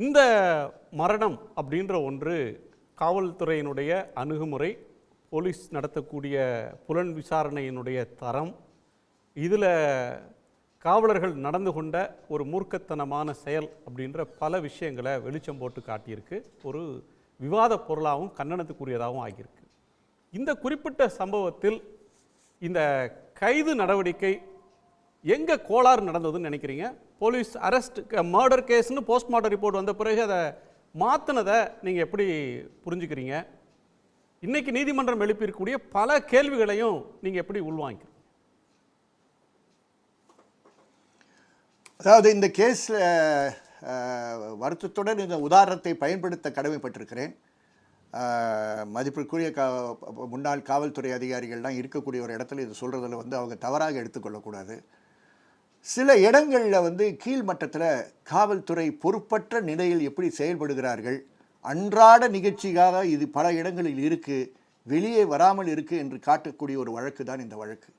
இந்த மரணம் அப்படின்ற ஒன்று காவல்துறையினுடைய அணுகுமுறை, போலீஸ் நடத்தக்கூடிய புலன் விசாரணையினுடைய தரம், இதில் காவலர்கள் நடந்து கொண்ட ஒரு மூர்க்கத்தனமான செயல் அப்படின்ற பல விஷயங்களை வெளிச்சம் போட்டு காட்டியிருக்கு. ஒரு விவாத பொருளாகவும் கண்டனத்துக்குரியதாகவும் ஆகியிருக்கு. இந்த குறிப்பிட்ட சம்பவத்தில் இந்த கைது நடவடிக்கை எங்கே கோளாறு நடந்ததுன்னு நினைக்கிறீங்க? போலீஸ் அரெஸ்ட் மர்டர் கேஸ்னு போஸ்ட்மார்ட்டம் ரிப்போர்ட் வந்த பிறகு அதை மாற்றினதை நீங்கள் எப்படி புரிஞ்சுக்கிறீங்க? இன்னைக்கு நீதிமன்றம் எழுப்பியிருக்கக்கூடிய பல கேள்விகளையும் நீங்கள் எப்படி உள்வாங்கிக்கிறீங்க? அதாவது இந்த கேஸில் வருத்தத்துடன் இந்த உதாரணத்தை பயன்படுத்த கடமைப்பட்டிருக்கிறேன். மதிப்பிற்குரிய முன்னாள் காவல்துறை அதிகாரிகள்லாம் இருக்கக்கூடிய ஒரு இடத்துல இது சொல்கிறதில் அவங்க தவறாக எடுத்துக்கொள்ளக்கூடாது. சில இடங்களில் கீழ்மட்டத்தில் காவல்துறை பொறுப்பற்ற நிலையில் எப்படி செயல்படுகிறார்கள், அன்றாட நிகழ்ச்சிக்காக இது பல இடங்களில் இருக்குது, வெளியே வராமல் இருக்குது என்று காட்டக்கூடிய ஒரு வழக்கு தான் இந்த வழக்கு.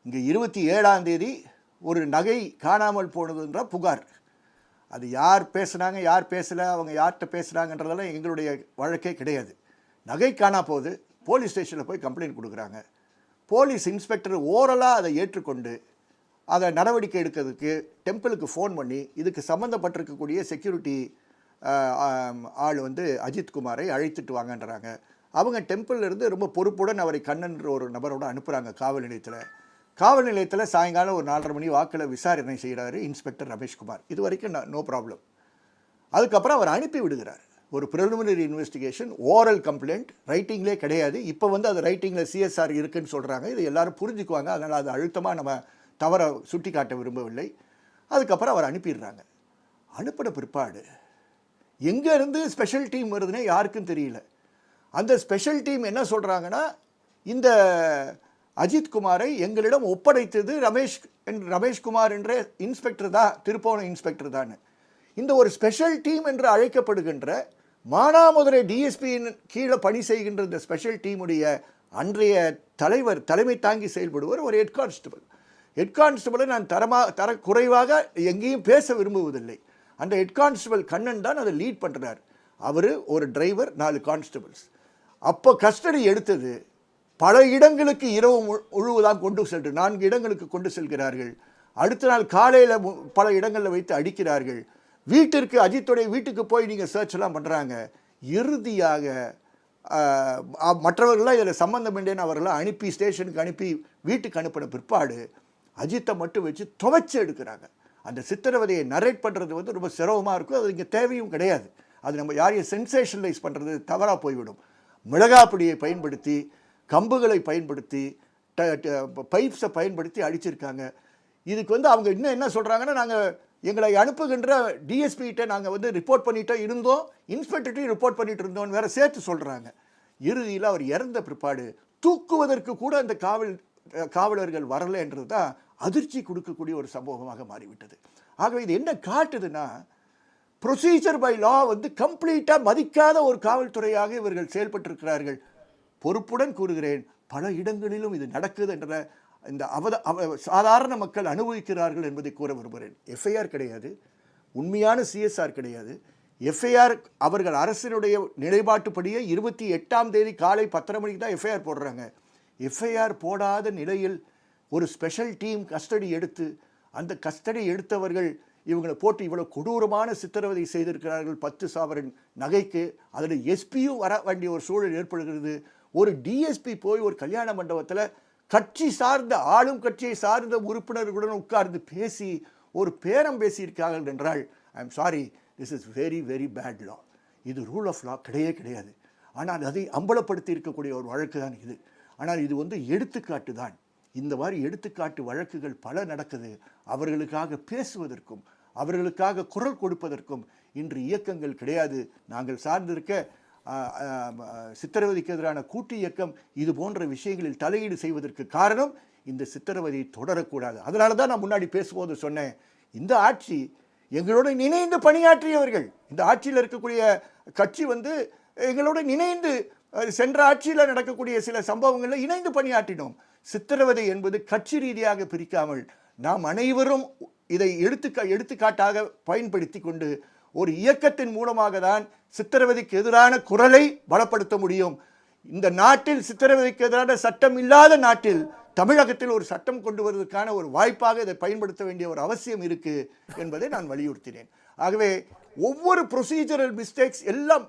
இங்கே 27ஆம் தேதி ஒரு நகை காணாமல் போனதுன்ற புகார். அது யார் பேசுனாங்க யார் பேசலை, அவங்க யார்கிட்ட பேசுகிறாங்கன்றதெல்லாம் எங்களுடைய வழக்கே கிடையாது. நகை காணா போகுது, போலீஸ் ஸ்டேஷனில் போய் கம்ப்ளைண்ட் கொடுக்குறாங்க. போலீஸ் இன்ஸ்பெக்டர் ஓரலாக அதை ஏற்றுக்கொண்டு அதை நடவடிக்கை எடுக்கிறதுக்கு டெம்பிளுக்கு ஃபோன் பண்ணி இதுக்கு சம்மந்தப்பட்டிருக்கக்கூடிய செக்யூரிட்டி ஆள் அஜித்குமாரை அழைத்துட்டு வாங்கன்றாங்க. அவங்க டெம்பிள்லேருந்து ரொம்ப பொறுப்புடன் அவரை கண்ணன்ற ஒரு நபரோட அனுப்புகிறாங்க காவல் நிலையத்தில் சாயங்காலம் ஒரு 4:30 மணி வாக்கில் விசாரணை செய்கிறாரு இன்ஸ்பெக்டர் ரமேஷ்குமார். இது வரைக்கும் நோ ப்ராப்ளம். அதுக்கப்புறம் அவர் அனுப்பி விடுகிறார். ஒரு ப்ரிலிமினரி இன்வெஸ்டிகேஷன், ஓரல் கம்ப்ளைண்ட், ரைட்டிங்லேயே கிடையாது. இப்போ அது ரைட்டிங்கில் சிஎஸ்ஆர் இருக்குன்னு சொல்கிறாங்க. இது எல்லாரும் புரிஞ்சுக்குவாங்க. அதனால் அது அழுத்தமாக நம்ம தவற சுட்டி காட்ட விரும்பவில்லை. அதுக்கப்புறம் அவர் அனுப்பிடுறாங்க. அனுப்பின பிற்பாடு எங்கேருந்து ஸ்பெஷல் டீம் வருதுன்னே யாருக்கும் தெரியல. அந்த ஸ்பெஷல் டீம் என்ன சொல்கிறாங்கன்னா, இந்த அஜித்குமாரை எங்களிடம் ஒப்படைத்தது ரமேஷ்குமார் என்ற இன்ஸ்பெக்டர் தான், திருப்போணம் இன்ஸ்பெக்டர் தான். இந்த ஒரு ஸ்பெஷல் டீம் என்று அழைக்கப்படுகின்ற மானாமதுரை டிஎஸ்பியின் கீழே பணி செய்கின்ற இந்த ஸ்பெஷல் டீமுடைய அன்றைய தலைமை தாங்கி செயல்படுவர் ஒரு ஹெட் கான்ஸ்டபிளை நான் தர குறைவாக எங்கேயும் பேச விரும்புவதில்லை. அந்த ஹெட் கான்ஸ்டபிள் கண்ணன் தான் அதை லீட் பண்ணுறார். அவர் ஒரு டிரைவர், 4 கான்ஸ்டபிள்ஸ். அப்போ கஸ்டடி எடுத்தது பல இடங்களுக்கு இரவு முழுவதாக கொண்டு சென்று 4 இடங்களுக்கு கொண்டு செல்கிறார்கள். அடுத்த நாள் காலையில் பல இடங்களில் வைத்து அடிக்கிறார்கள். வீட்டிற்கு, அஜித்துடைய வீட்டுக்கு போய் நீங்கள் சர்ச்லாம் பண்ணுறாங்க. இறுதியாக மற்றவர்கள்லாம் இதில் சம்மந்தம் இல்லைன்னு அவர்களாம் அனுப்பி ஸ்டேஷனுக்கு அனுப்பி வீட்டுக்கு அனுப்பின பிற்பாடு அஜித்தை மட்டும் வச்சு துவைச்சு எடுக்கிறாங்க. அந்த சித்திரவதையை நரேட் பண்ணுறது ரொம்ப சிரமமாக இருக்கும். அது இங்கே தேவையும் கிடையாது. அது நம்ம யாரையும் சென்சேஷனலைஸ் பண்ணுறது தவறாக போய்விடும். மிளகாப்பிடியை பயன்படுத்தி, கம்புகளை பயன்படுத்தி, பைப்ஸை பயன்படுத்தி அடிச்சிருக்காங்க. இதுக்கு அவங்க இன்னும் என்ன சொல்கிறாங்கன்னா, நாங்கள் எங்களை அனுப்புகின்ற டிஎஸ்பிகிட்ட நாங்கள் ரிப்போர்ட் பண்ணிகிட்டே இருந்தோம், இன்ஸ்பெக்டர்கிட்டையும் ரிப்போர்ட் பண்ணிட்டு இருந்தோம்னு வேறு சேர்த்து சொல்கிறாங்க. இறுதியில் அவர் இறந்த பிற்பாடு தூக்குவதற்கு கூட அந்த காவலர்கள் வரலைன்றது தான் அதிர்ச்சி கொடுக்கக்கூடிய ஒரு சம்பவமாக மாறிவிட்டது. ஆகவே இது என்ன காட்டுதுன்னா, ப்ரொசீஜர் பை லா கம்ப்ளீட்டாக மதிக்காத ஒரு காவல்துறையாக இவர்கள் செயல்பட்டிருக்கிறார்கள். பொறுப்புடன் கூறுகிறேன், பல இடங்களிலும் இது நடக்குது என்ற இந்த சாதாரண மக்கள் அனுபவிக்கிறார்கள் என்பதை கூற விரும்புகிறேன். எஃப்ஐஆர் கிடையாது, உண்மையான சிஎஸ்ஆர் கிடையாது. எஃப்ஐஆர் அவர்கள் அரசினுடைய நிலைப்பாட்டுப்படியே 28ஆம் தேதி காலை 10:30 மணிக்கு தான் எஃப்ஐஆர் போடுறாங்க. எஃப்ஐஆர் போடாத நிலையில் ஒரு ஸ்பெஷல் டீம் கஸ்டடி எடுத்து, அந்த கஸ்டடி எடுத்தவர்கள் இவங்களை போட்டு இவ்வளோ கொடூரமான சித்திரவதை செய்திருக்கிறார்கள். 10 சவரன் நகைக்கு அதில் எஸ்பியும் வர வேண்டிய ஒரு சூழல் ஏற்படுகிறது. ஒரு டிஎஸ்பி போய் ஒரு கல்யாண மண்டபத்தில் கட்சி சார்ந்த, ஆளும் கட்சியை சார்ந்த உறுப்பினர்களுடன் உட்கார்ந்து பேசி ஒரு பேரம் பேசியிருக்கார்கள் என்றால், I am sorry, this is very very bad law. இது ரூல் ஆஃப் லா கிடையாது. ஆனால் அதை அம்பலப்படுத்தி இருக்கக்கூடிய ஒரு வழக்கு தான் இது. ஆனால் இது எடுத்துக்காட்டு தான். இந்த மாதிரி எடுத்துக்காட்டு வழக்குகள் பல நடக்குது. அவர்களுக்காக பேசுவதற்கும் அவர்களுக்காக குரல் கொடுப்பதற்கும் இன்று இயக்கங்கள் கிடையாது. நாங்கள் சார்ந்திருக்க சித்திரவதைக்கு எதிரான கூட்டு இயக்கம் இது போன்ற விஷயங்களில் தலையீடு செய்வதற்கு காரணம் இந்த சித்திரவதையை தொடரக்கூடாது. அதனால தான் நான் முன்னாடி பேசும்போது சொன்னேன், இந்த ஆட்சி எங்களோட இணைந்து பணியாற்றியவர்கள், இந்த ஆட்சியில் இருக்கக்கூடிய கட்சி எங்களோட இணைந்து சென்ற ஆட்சியில் நடக்கக்கூடிய சில சம்பவங்களில் இணைந்து பணியாற்றினோம். சித்திரவதை என்பது கட்சி ரீதியாக பிரிக்காமல் நாம் அனைவரும் இதை எடுத்துக்காட்டாக பயன்படுத்தி கொண்டு ஒரு இயக்கத்தின் மூலமாக தான் சித்திரவதைக்கு எதிரான குரலை பலப்படுத்த முடியும். இந்த நாட்டில் சித்திரவதைக்கு எதிரான சட்டம் இல்லாத நாட்டில் தமிழகத்தில் ஒரு சட்டம் கொண்டு வருவதற்கான ஒரு வாய்ப்பாக இதை பயன்படுத்த வேண்டிய ஒரு அவசியம் இருக்கு என்பதை நான் வலியுறுத்தினேன். ஆகவே ஒவ்வொரு ப்ரொசீஜரல் மிஸ்டேக்ஸ் எல்லாம்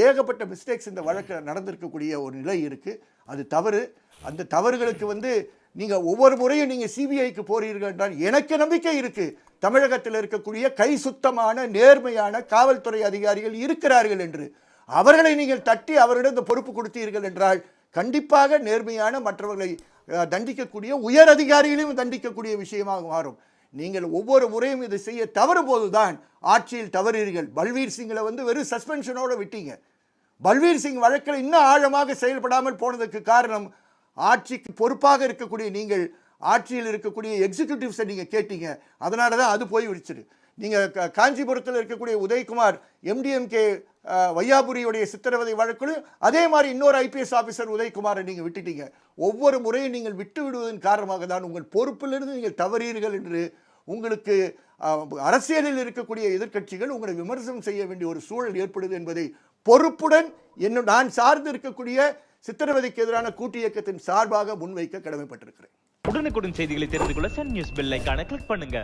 ஏகப்பட்ட மிஸ்டேக்ஸ் இந்த வழக்கில் நடந்திருக்கக்கூடிய ஒரு நிலை இருக்கு. அது தவறு. அந்த தவறுகளுக்கு நீங்க ஒவ்வொரு முறையும் நீங்க சிபிஐக்கு போறீர்கள் என்றால் எனக்கு நம்பிக்கை இருக்கு, தமிழகத்தில் இருக்கக்கூடிய கை சுத்தமான நேர்மையான காவல்துறை அதிகாரிகள் இருக்கிறார்கள் என்று. அவர்களை நீங்கள் தட்டி அவர்களிடம் இந்த பொறுப்பு கொடுத்தீர்கள் என்றால் கண்டிப்பாக நேர்மையான மற்றவர்களை தண்டிக்கக்கூடிய உயர் அதிகாரிகளையும் தண்டிக்கக்கூடிய விஷயமாக மாறும். நீங்கள் ஒவ்வொரு முறையும் இதை செய்ய தவறும் போதுதான் ஆட்சியில் தவறீர்கள். பல்வீர் சிங்களை வெறும் சஸ்பென்ஷனோட விட்டீங்க. பல்வீர் சிங் வழக்கில் இன்னும் ஆழமாக செயல்படாமல் போனதுக்கு காரணம் ஆட்சிக்கு பொறுப்பாக இருக்கக்கூடிய நீங்கள் ஆட்சியில் இருக்கக்கூடிய எக்ஸிக்யூட்டிவ்ஸை நீங்கள் கேட்டீங்க. அதனால தான் அது போய் விடுச்சிரு. நீங்கள் காஞ்சிபுரத்தில் இருக்கக்கூடிய உதயகுமார் எம்டிஎம்கே வையாபுரியுடைய சித்திரவதை வழக்கிலும் அதே மாதிரி இன்னொரு ஐபிஎஸ் ஆஃபீஸர் உதயகுமாரை நீங்கள் விட்டுட்டீங்க. ஒவ்வொரு முறையும் நீங்கள் விட்டு விடுவதன் காரணமாக தான் உங்கள் பொறுப்பிலிருந்து நீங்கள் தவறீர்கள் என்று உங்களுக்கு அரசியலில் இருக்கக்கூடிய எதிர்க்கட்சிகள் உங்களை விமர்சனம் செய்ய வேண்டிய ஒரு சூழல் ஏற்படுது என்பதை பொறுப்புடன் நான் சார்ந்து இருக்கக்கூடிய சித்திரவதைக்கு எதிரான கூட்டு இயக்கத்தின் சார்பாக முன்வைக்க கடமைப்பட்டிருக்கிறேன். உடனுக்குடன் செய்திகளை தெரிந்து கொள்ள சன் நியூஸ் பெல் ஐகானை கிளிக் பண்ணுங்க.